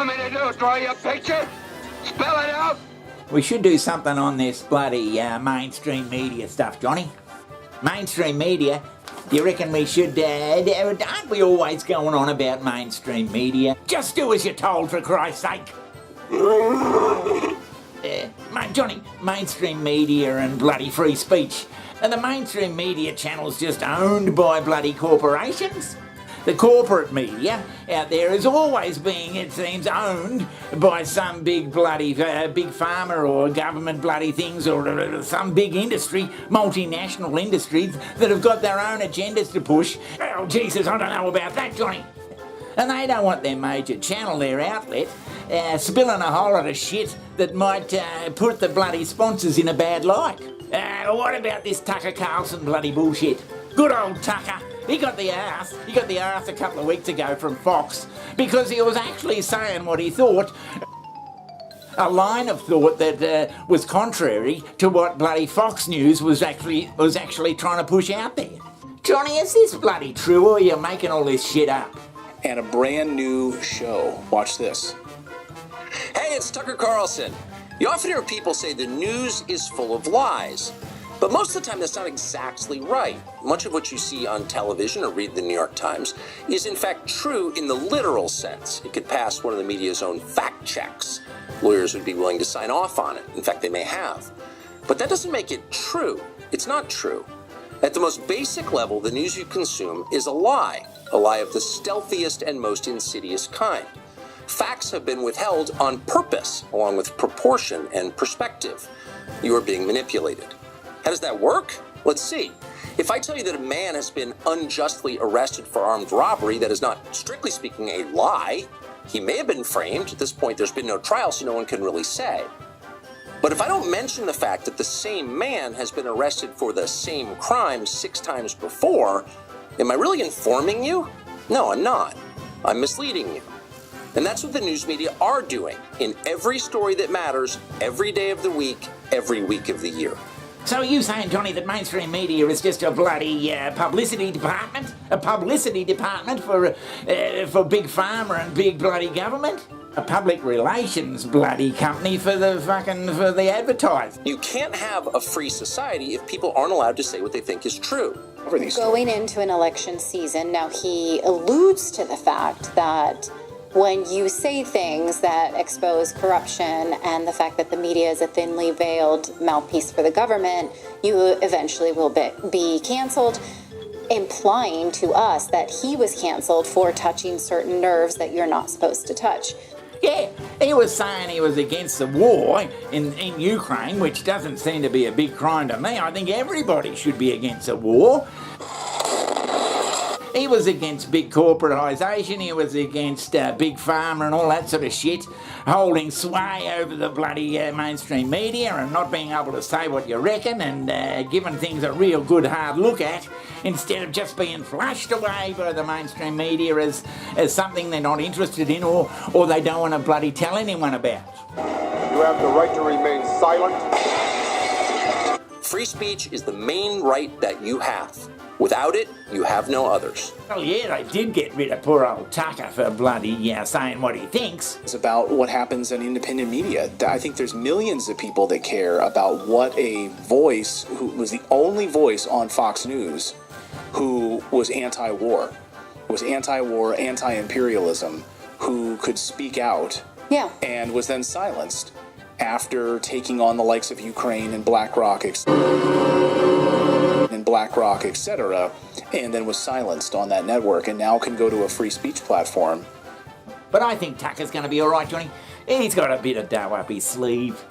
want me to do? Draw you a picture? Spell it out? We should do something on this bloody mainstream media stuff, Johnny. Mainstream media, do you reckon we should, aren't we always going on about mainstream media? Just do as you're told, for Christ's sake. Johnny, mainstream media and bloody free speech. Are the mainstream media channels just owned by bloody corporations? The corporate media out there is always being, it seems, owned by some big bloody, big pharma or government bloody things, or some big industry, multinational industries that have got their own agendas to push. Oh, Jesus, I don't know about that, Johnny. And they don't want their major channel, their outlet, spilling a whole lot of shit that might put the bloody sponsors in a bad light. What about this Tucker Carlson bloody bullshit? Good old Tucker. He got the arse a couple of weeks ago from Fox because he was actually saying what he thought, a line of thought that was contrary to what bloody Fox News was actually trying to push out there. Johnny, is this bloody true, or are you making all this shit up? And a brand new show. Watch this. Hey, it's Tucker Carlson. You often hear people say the news is full of lies. But most of the time, that's not exactly right. Much of what you see on television or read the New York Times is in fact true in the literal sense. It could pass one of the media's own fact checks. Lawyers would be willing to sign off on it. In fact, they may have. But that doesn't make it true. It's not true. At the most basic level, the news you consume is a lie of the stealthiest and most insidious kind. Facts have been withheld on purpose, along with proportion and perspective. You are being manipulated. How does that work? Let's see. If I tell you that a man has been unjustly arrested for armed robbery, that is not, strictly speaking, a lie. He may have been framed. At this point, there's been no trial, so no one can really say. But if I don't mention the fact that the same man has been arrested for the same crime 6 times before, am I really informing you? No, I'm not. I'm misleading you. And that's what the news media are doing in every story that matters, every day of the week, every week of the year. So are you saying, Johnny, that mainstream media is just a bloody publicity department? A publicity department for big pharma and big bloody government? A public relations bloody company for the advertising? You can't have a free society if people aren't allowed to say what they think is true. Going into an election season, now he alludes to the fact that when you say things that expose corruption and the fact that the media is a thinly veiled mouthpiece for the government, you eventually will be canceled, implying to us that he was canceled for touching certain nerves that you're not supposed to touch. Yeah, he was saying he was against the war in Ukraine, which doesn't seem to be a big crime to me. I think everybody should be against a war. He was against big corporatisation, he was against big pharma and all that sort of shit, holding sway over the bloody mainstream media and not being able to say what you reckon and giving things a real good hard look at instead of just being flushed away by the mainstream media as something they're not interested in or they don't want to bloody tell anyone about. You have the right to remain silent. Free speech is the main right that you have. Without it, you have no others. Well, yeah, they did get rid of poor old Tucker for bloody saying what he thinks. It's about what happens in independent media. I think there's millions of people that care about what a voice, who was the only voice on Fox News, who was anti-war, anti-imperialism, who could speak out, and was then silenced after taking on the likes of Ukraine and BlackRock, etc., and then was silenced on that network, and now can go to a free speech platform. But I think Tucker's going to be all right, Johnny. He's got a bit of dough up his sleeve.